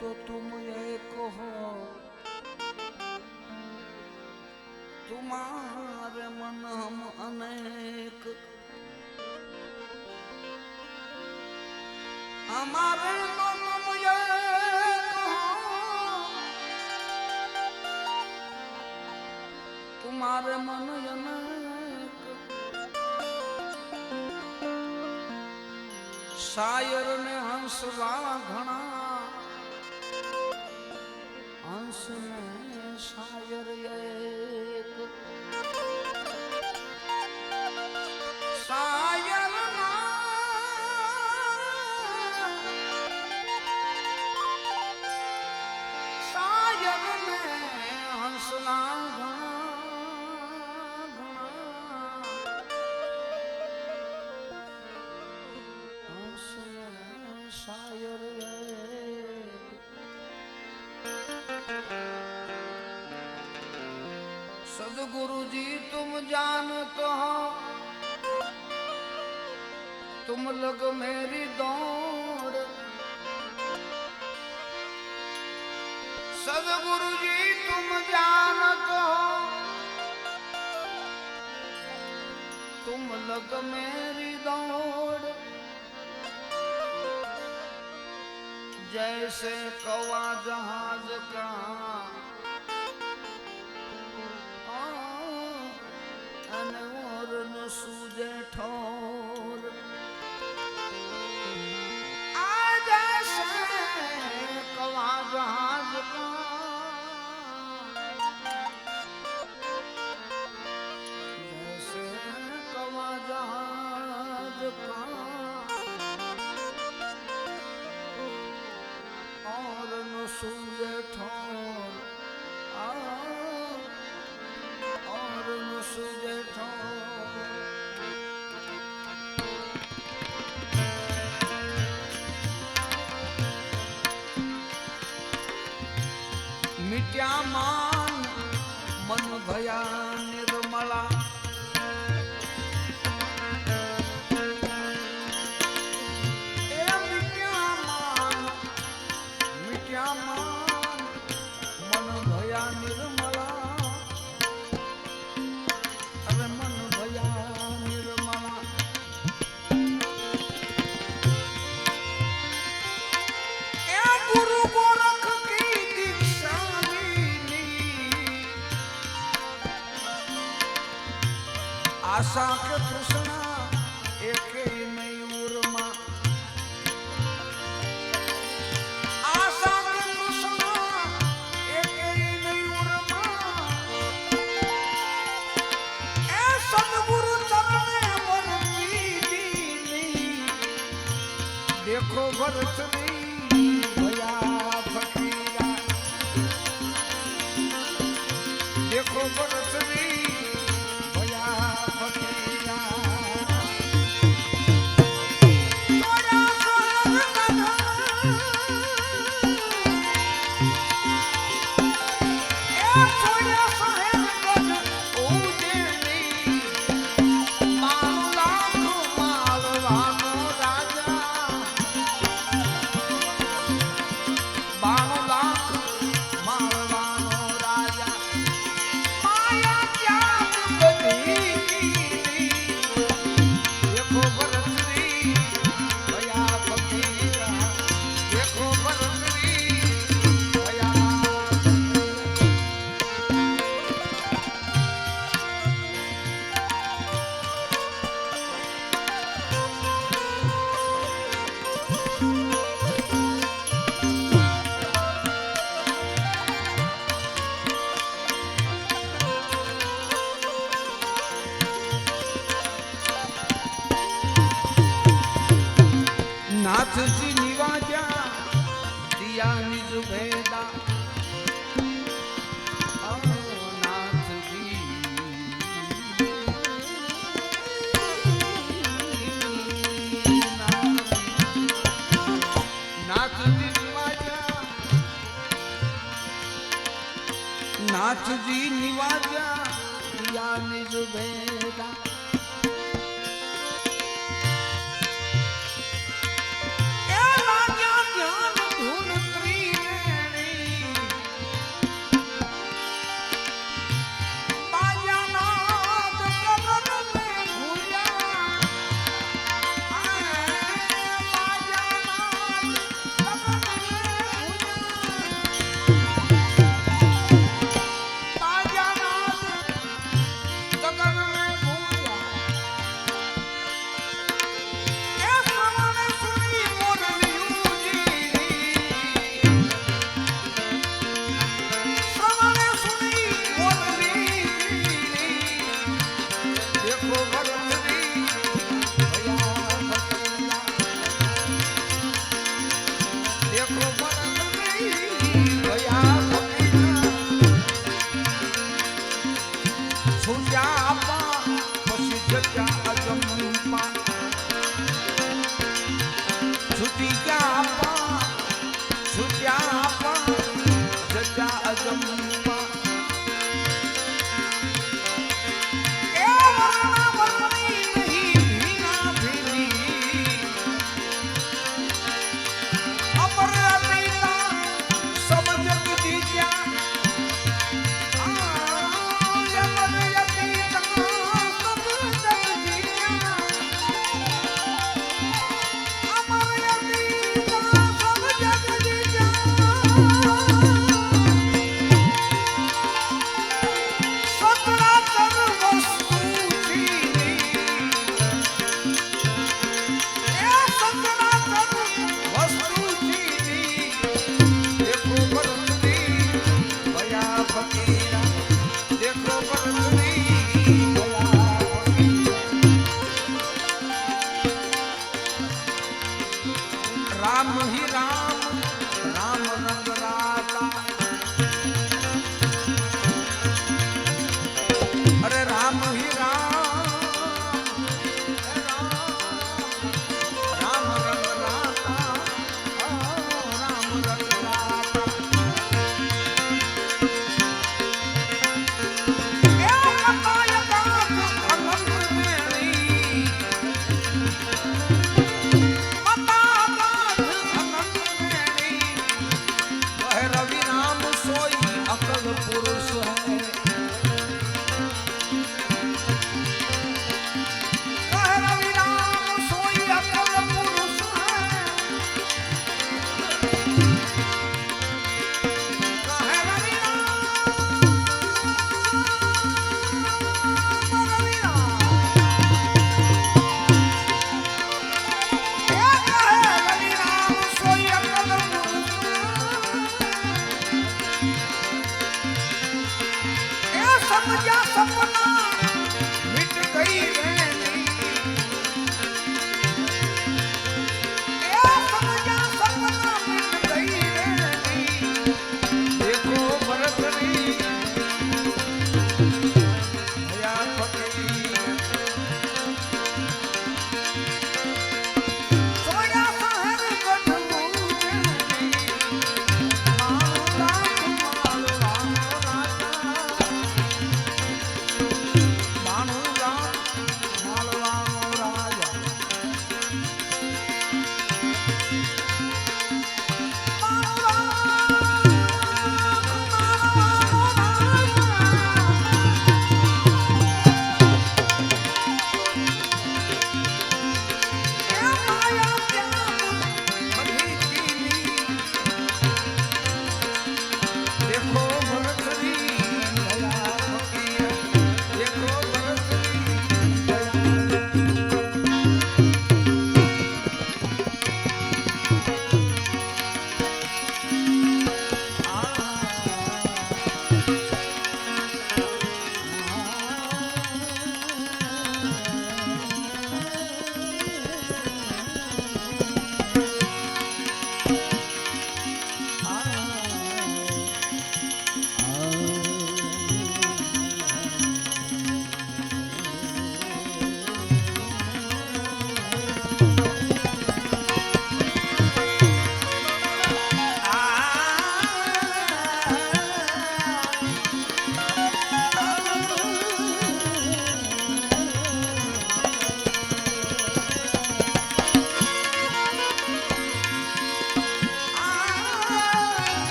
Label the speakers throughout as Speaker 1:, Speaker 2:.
Speaker 1: तो तुम एक हो, तुम्हारे मन हम अनेक, हमारे तो तुम एक हो, तुम्हारे मन अनेक। शायर ने हंसवा घना, हंस में शायर एक। शायर ना शायर ने हंसना घना घना, हंस में शायर एक। सदगुरु जी तुम जानते हो, तुम लग मेरी दौड़। सदगुरु जी तुम जानते हो, तुम लग मेरी दौड़। जैसे कौवा जहाज का और न सूझे ठोर, आज से कौवा जहाज का जैसे कौवा जहाज का और न सूझे ठोर, और न सूझे ठोर। मिट्या मान मन भया निर्मला, ए मिट्या मान मन भया निर्मला। अरे मन भया निर्मला, ए गुरु गोरख की दीक्षा लीनी, आशा के तृष्णा एक मयूर माँ। आशा के तृष्णा एक मयूर माँ, ए सद्गुरु चरण वर्ती दीनी। देखो भरतरी भया फकीरा, देखो भरतरी भया फकीरा। तोरा सोहर कन्हा, ए तोरा सोहर कन्हा उजनी। मानु लाख मालवानो राजा, बानु लाख मालवानो राजा। माया त्याग बधी कीनी, देखो भरतरी भया फकीरा, देखो भरतरी भया फकीरा। नाथ जी निवाजा दिया निज भेदा, नाथ जी नाथ जी निवाजा, नाथ जी निवाजा दिया निज भेदा। ए राजा ज्ञान धुन त्रीने,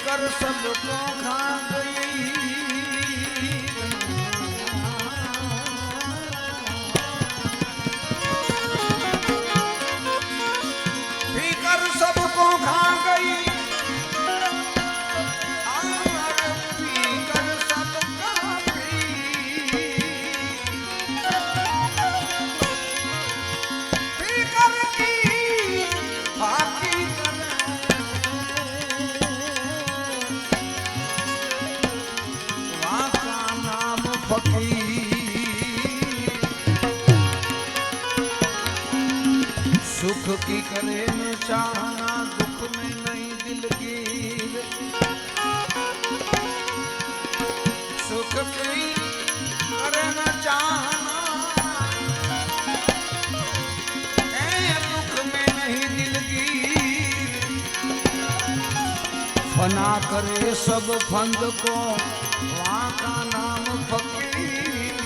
Speaker 1: कर सबको खा गई पीकर सबको खा गई पीकर सबका पी सुख की करे न चाहना, दुख में नहीं दिल गिर। सुख की करे न चाहना, दुख में नहीं दिल गिर। फना करे सब फंद को, वहाँ का नाम फकीर।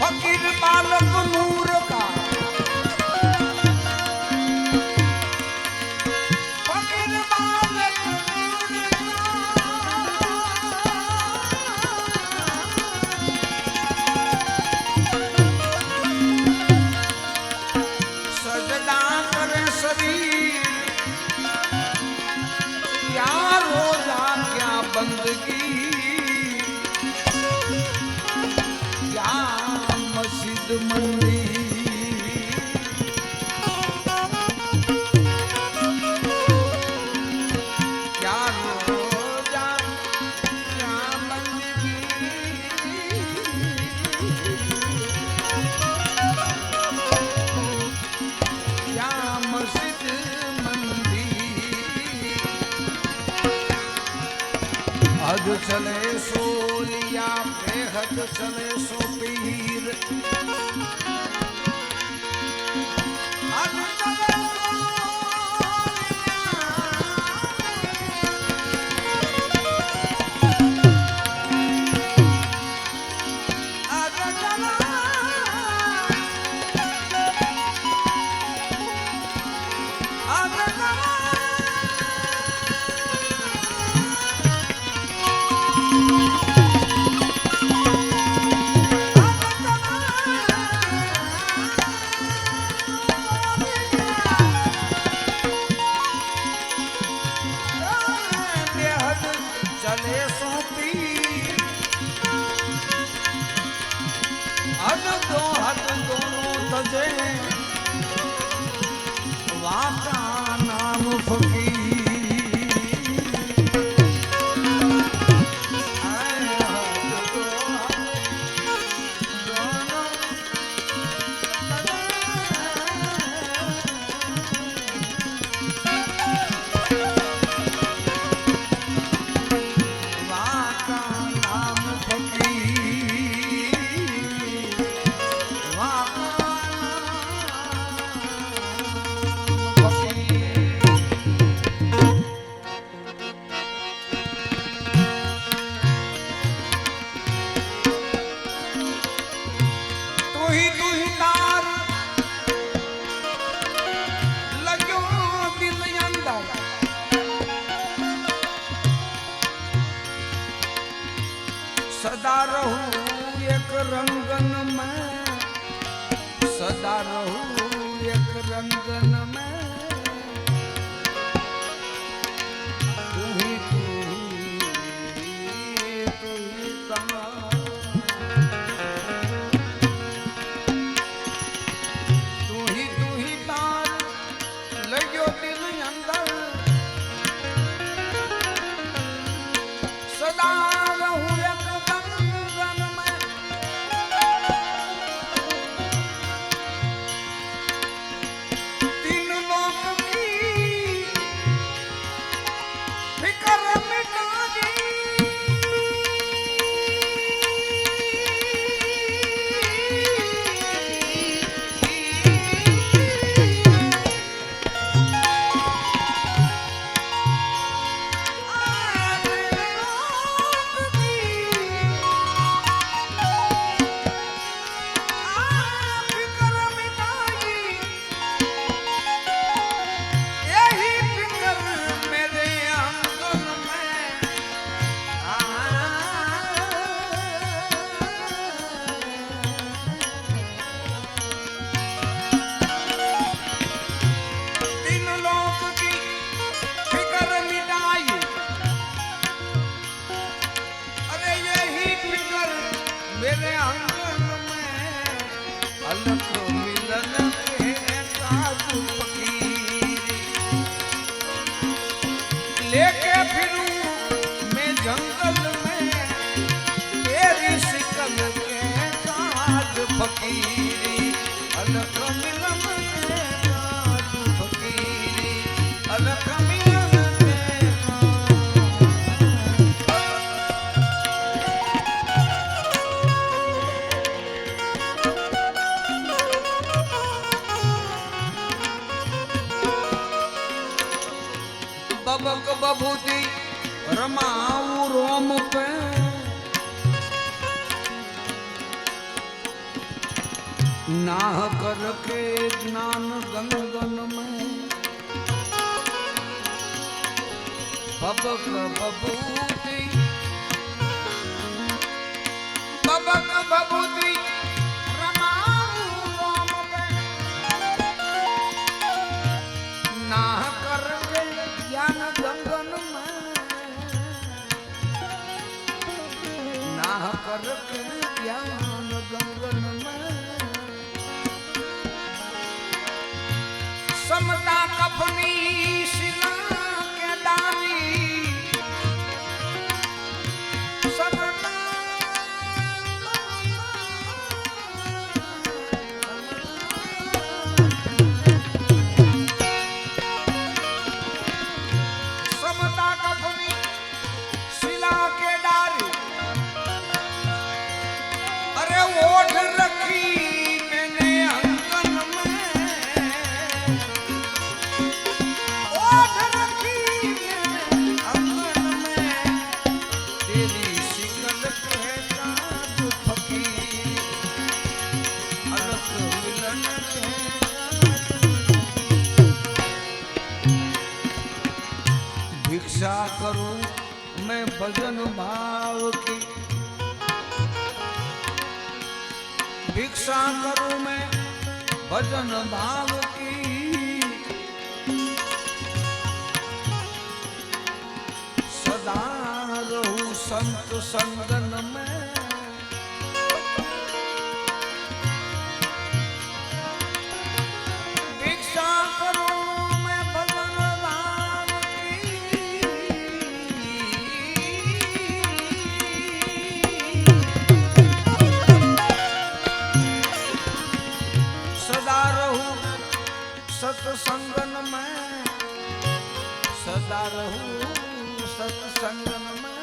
Speaker 1: फकीर बालक नूर का, फकीर बालक नूर का। सजदा करे शरीर, क्या रोजा क्या बंदगी, क्या मस्जिद मंदिर। क्या रोजा क्या बंदगी, क्या मस्जिद मंदिर। हद चले सो लिया, बेहद चले सो पीर। हद चले सो लिया, हद चला, हद चला। चले सो पीर, हद दोनों तजे, वाका नाम फकीर। हद दोनों सदा रहूं एक रंगन में, सदा रहूं एक रंगन में। तू ही तमा, तू ही तार लग्यो दिल अंदर। सदा रहूं एक रंगन में, तीन लोक की फिक्र मिटा दी। मेरे आंगन में अलग मिलन के काजू फकीरी लेके फिरूं मैं जंगल में तेरी शिकल के काज फकीरी। नाह कर के ज्ञान गंगन में बबक बबूती बबक बबूती नाह कर के ज्ञान गंगन में नाह कर के ज्ञान गंगन में समता कफनी शिला के डाली समता समता कफनी शिला के डाली अरे ओढ़ रखी मैंने अंगन में ओढ़ रखी मैंने अंगन में तेरी शिकल कहता जो फकीर अलग मिलन भिक्षा करूं मैं भजन भाव की भिक्षा करूं मैं भजन भाव की सदा रहूं संत संगन में भिक्षा करूं मैं भजन भाव की सदा रहूं सत्संगन में सदा रहूं सत्संगन में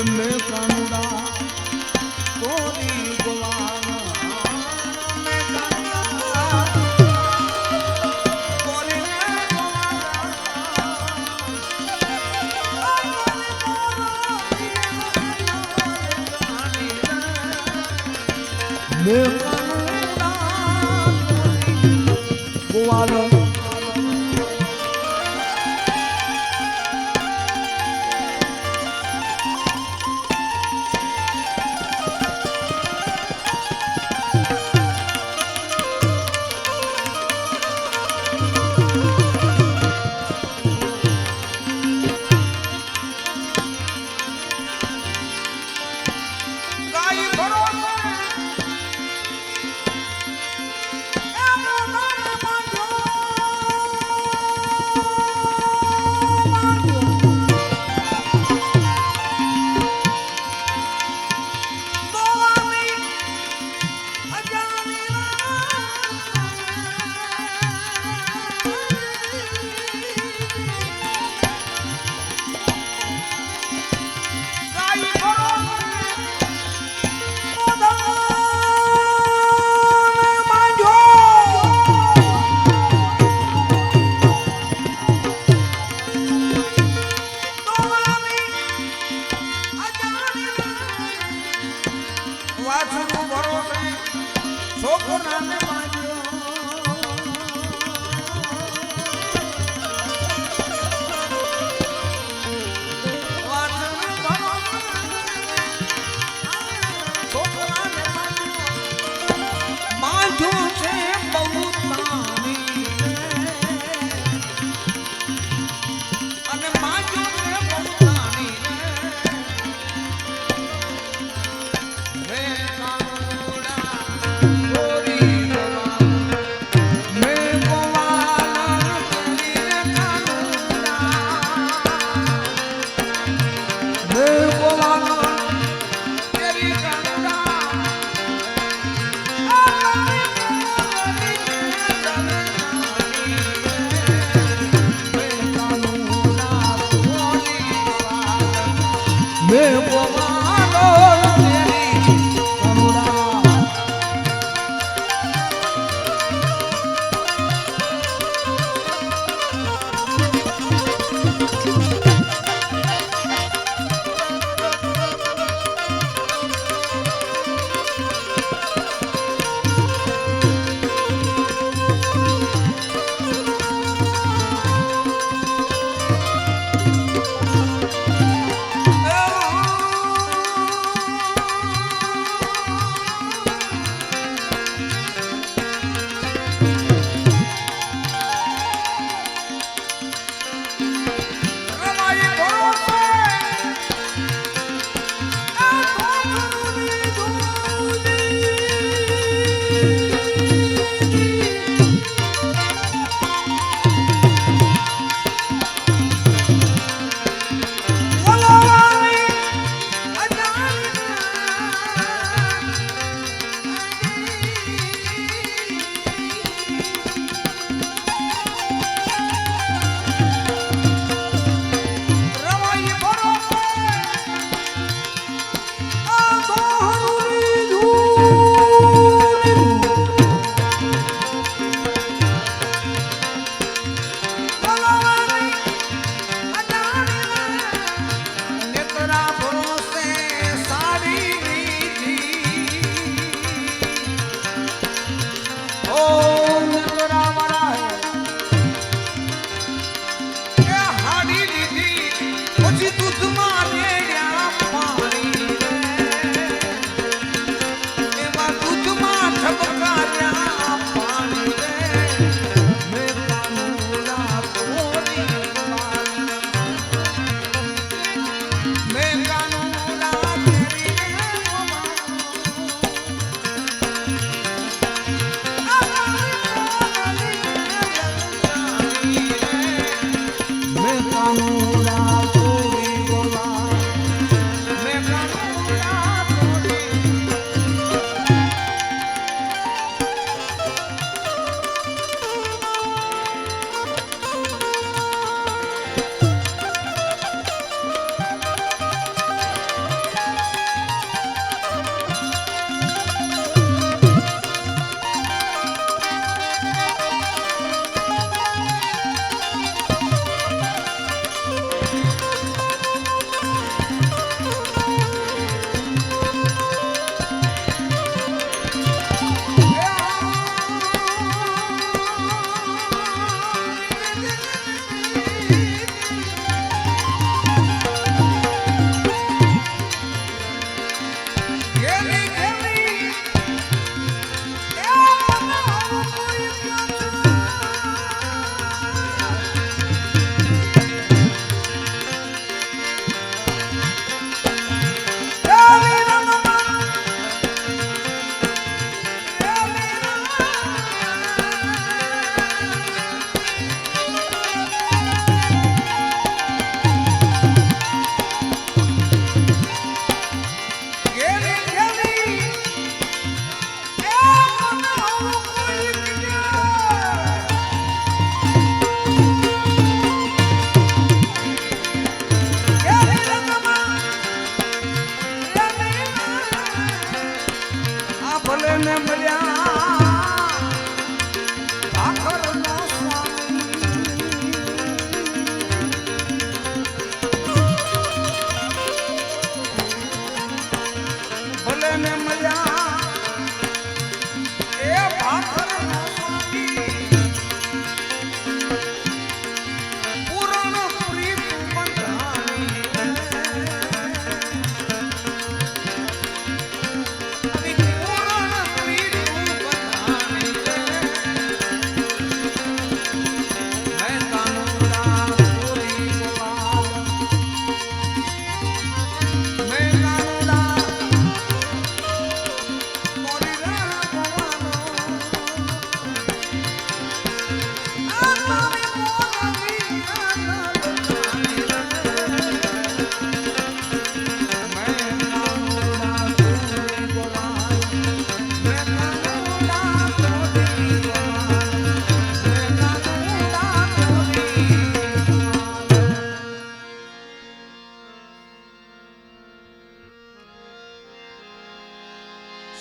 Speaker 1: मैं कानुड़ा कोरी गोवाना मैं कानुड़ा कोरी गोवाना मैं कानुड़ा गोवाना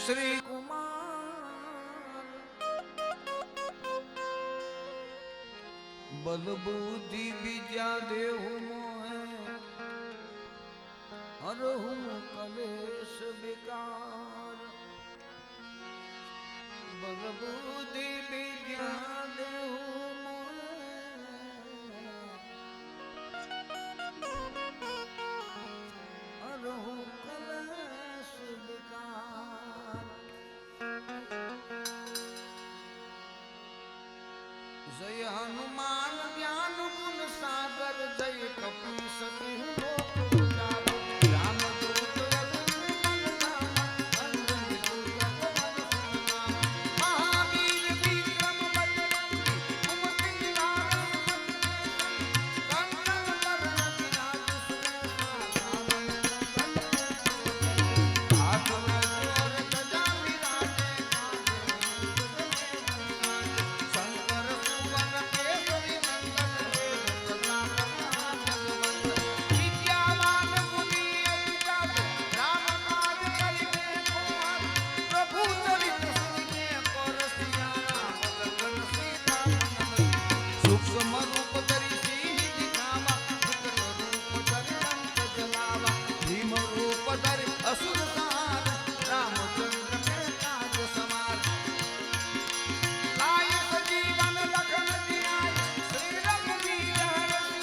Speaker 1: શ્રી કુમાર બલ બુદ્ધિ વિદ્યા દેહુ મોહે હરહું કલેશ વિકાર બલ બુદ્ધિ વિદ્યા દેહુ जय हनुमान ज्ञान गुण सागर जय कपी सती लोक उजागर राम दूत रघुनंदन राम अंजनी पुत्र पवन सुत महावीर विक्रम बजरंगी कुमति निवारण कंचन वरण विराज सुबेसा रावण हाथ में चोर ध्वजा विराजे शंकर सुवन केसरी नंदन विद्यावान गुणी अति चातुर राम काज करिबे को हर प्रभु चरित सुनिए परसिया राम लखन सीता मन सूक्ष्म रूप धरि सिंह दिखावा विकट रूप धरि लंक जलावा भीम रूप धरि असुर संहार रामचंद्र के काज समार लाय सजीवन लखन जियाय श्री रघुवीर हरषि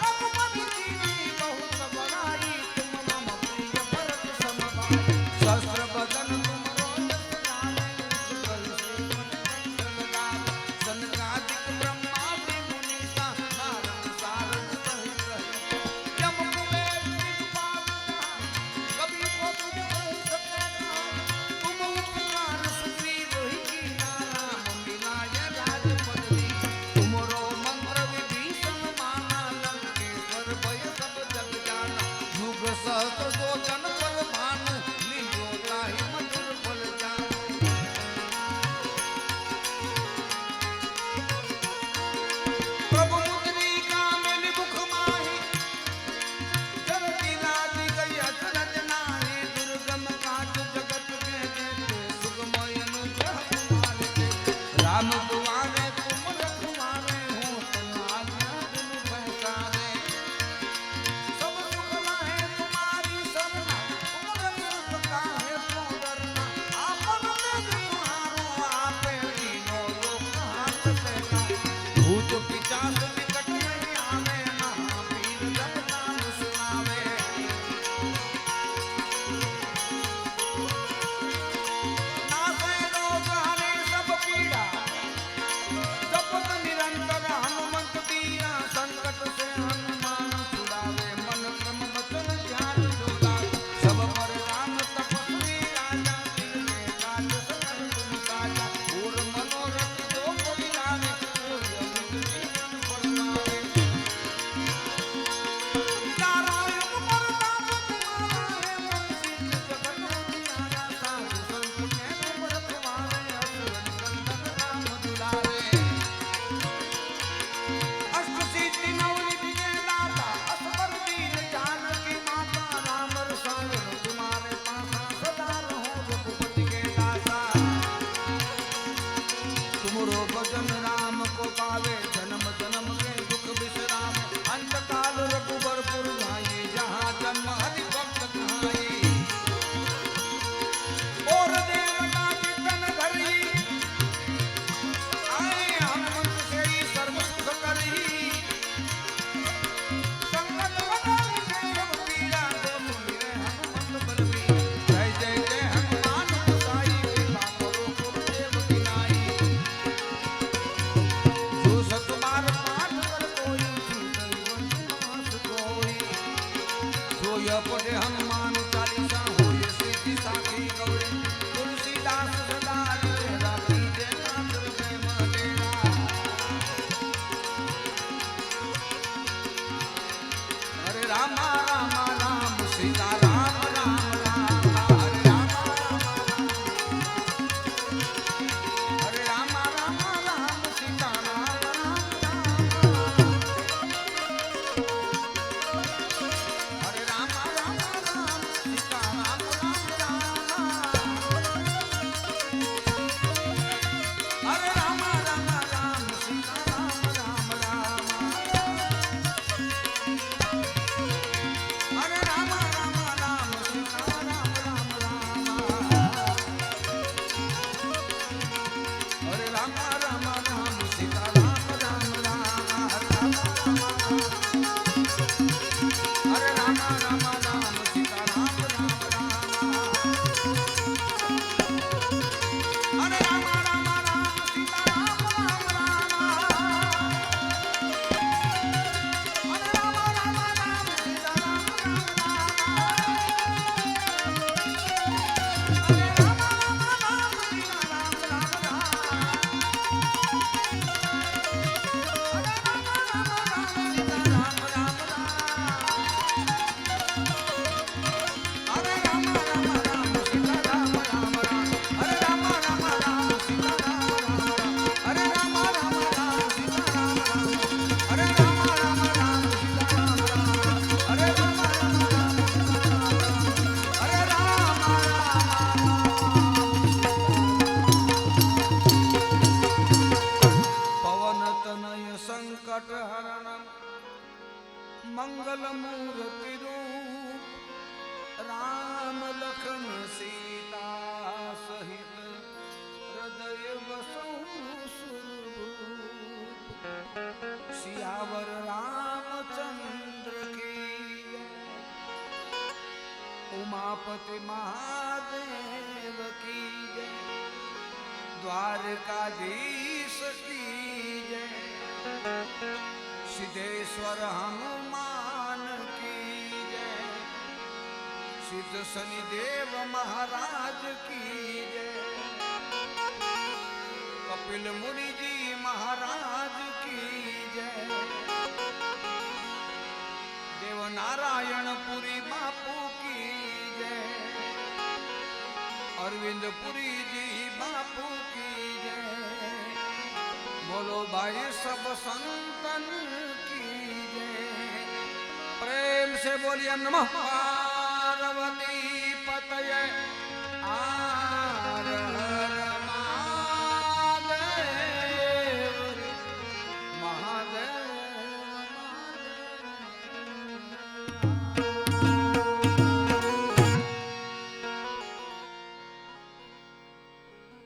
Speaker 1: रघुपति कीन्ही बहुत बड़ाई तुम मम प्रिय भरत सम भाई सहस्र बदन तुमरो जस जाने सकल सेवक कंठ लगावे सनकादिक ब्रह्मादि मुनीसा नारद सारद सहित रहे यम कुबेर दिखपाल कभी को तुझ कहि सके तुम उपकार सुग्रीव ही कीना राम मिलाय राजपद दीना तुमरो मंत्र विभीषण माना लंकेश्वर भय सब जग जाना युग सहस्र जो जन पर भानु लील्यो ताहि मधुर फल जानु प्रभु मुद्रिका मेलि मुख माहि जरती लादि गई अचरज नाहि दुर्गम काज जगत के जेते सुगमय अनुग्रह तुम्हारे तेते राम दुआरे तुम रखवारे हो तन आज्ञा बिनु पैसारे सब सुख लाहे तुम्हारी सरना तुम रक्षक काहे को डरना आपन तेज तुम्हारो आपे तीनों लोक हाथ फेरना भूत पिशाच निकट नहीं आवे महावीर जब नाम सुनावे नासे रोग हरे सब पीड़ा जपत निरंतर हनुमंत बीरा संकट से हनुमान छुड़ावे मन क्रम वचन ध्यान जो लागे सब पर राम तपस्वी राजा तिनके काज सकल तुम साजा और मनोरथ जो कोई लावे कोई अमित जीवन फल पावे चारों युग परताप तुम्हारा है प्रसिद्ध जगत जियारा साधु संत के तुम रखवारे असुर निकंदन राम दुलारे अष्ट सिद्धि नौ निधि के दाता असबर दीन जानकी माता राम रसायन तुम्हारे पासा सदा रहो रघुपति के दासा तुमरो भजन राम को पावे जन्म जन्म के दुख विश्राम अंत काल रघुबरपुर जाई जहाँ जन्म हरि भक्त कहाई और देवता चितन धरी आए हनुमंत से सर्व सुख करी संकट हटाई से सब पीड़ा जो सुमिरे हनुमंत बलवीर जय जय जय हनुमान गोसाई कृपा करो गुरुदेव की नाई जो सत बार पाठ कर कोई छूटई वंश कोई जो यह पढ़े हनुमान चालीसा होय सिद्धि साखी गौरी तुलसीदास सदा हरिचेरा कीजे नाथ हृदय महडेरा हरे रामा रामा राम सीता राम राम राम हरे रामा रामा राम हरे रामा रामा राम सीता राम राम राम हरे रामा रामा राम सीता राम राम राम मंगल मूर्ति रूप राम लखन सीता सहित हृदय बसौ सुरभूप सियावर रामचंद्र की उमापति महादेव की जय द्वारकाधीश की जय सिद्धेश्वर हनुमान की जय सिद्ध शनिदेव महाराज की जय कपिल मुनि जी महाराज की जय देव नारायण पुरी बापू की जय अरविंद पुरी जी बापू की जय बोलो भाई सब संतन की जय प्रेम से बोलिए नमः पार्वती पतये